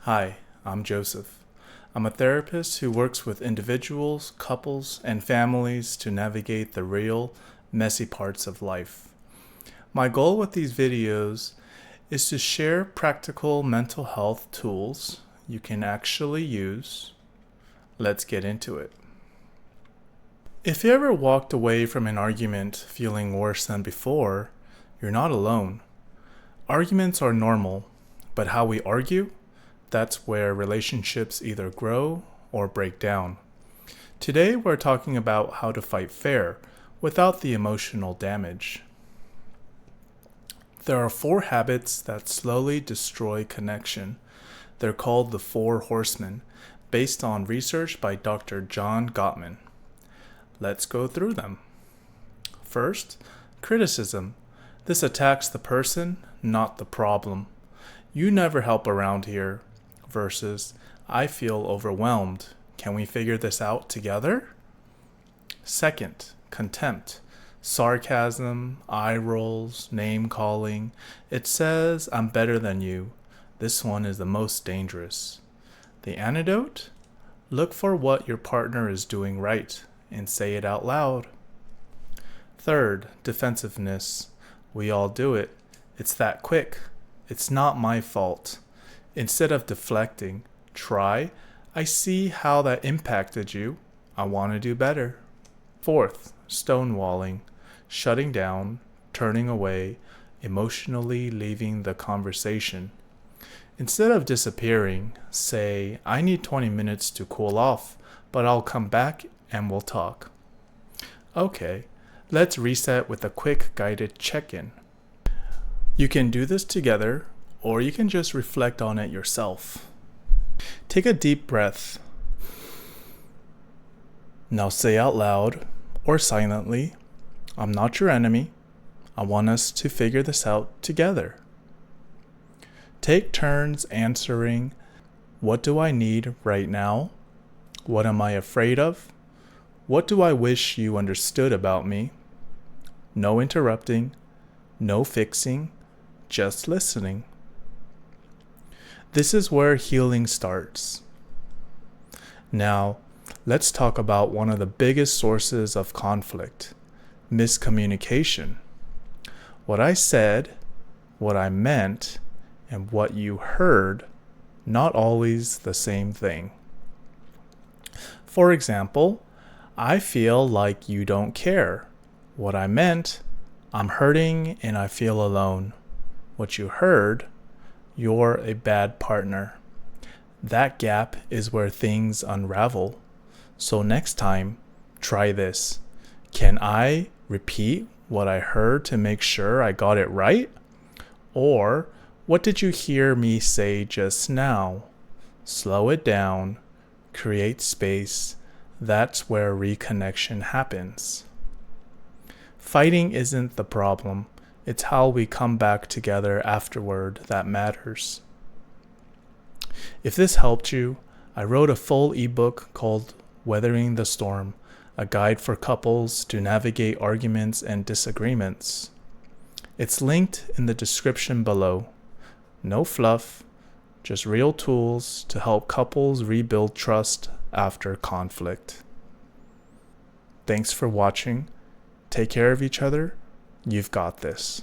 Hi, I'm Joseph. I'm a therapist who works with individuals, couples, and families to navigate the real, messy parts of life. My goal with these videos is to share practical mental health tools you can actually use. Let's get into it. If you ever walked away from an argument feeling worse than before, you're not alone. Arguments are normal, but how we argue? That's where relationships either grow or break down. Today, we're talking about how to fight fair without the emotional damage. There are 4 habits that slowly destroy connection. They're called the 4 Horsemen, based on research by Dr. John Gottman. Let's go through them. First, criticism. This attacks the person, not the problem. You never help around here. Versus, I feel overwhelmed. Can we figure this out together? Second, contempt. Sarcasm, eye rolls, name calling. It says, I'm better than you. This one is the most dangerous. The antidote? Look for what your partner is doing right and say it out loud. Third, defensiveness. We all do it. It's that quick. It's not my fault. Instead of deflecting, try, I see how that impacted you. I want to do better. Fourth, stonewalling, shutting down, turning away, emotionally leaving the conversation. Instead of disappearing, say, I need 20 minutes to cool off, but I'll come back and we'll talk. Okay, let's reset with a quick guided check-in. You can do this together, or you can just reflect on it yourself. Take a deep breath. Now say out loud or silently, I'm not your enemy. I want us to figure this out together. Take turns answering, what do I need right now? What am I afraid of? What do I wish you understood about me? No interrupting, no fixing, just listening. This is where healing starts. Now, let's talk about one of the biggest sources of conflict, miscommunication. What I said, what I meant, and what you heard, not always the same thing. For example, I feel like you don't care. What I meant, I'm hurting and I feel alone. What you heard, you're a bad partner. That gap is where things unravel. So next time, try this. Can I repeat what I heard to make sure I got it right? Or, what did you hear me say just now? Slow it down, create space. That's where reconnection happens. Fighting isn't the problem. It's how we come back together afterward that matters. If this helped you, I wrote a full ebook called Weathering the Storm, a guide for couples to navigate arguments and disagreements. It's linked in the description below. No fluff, just real tools to help couples rebuild trust after conflict. Thanks for watching. Take care of each other. You've got this.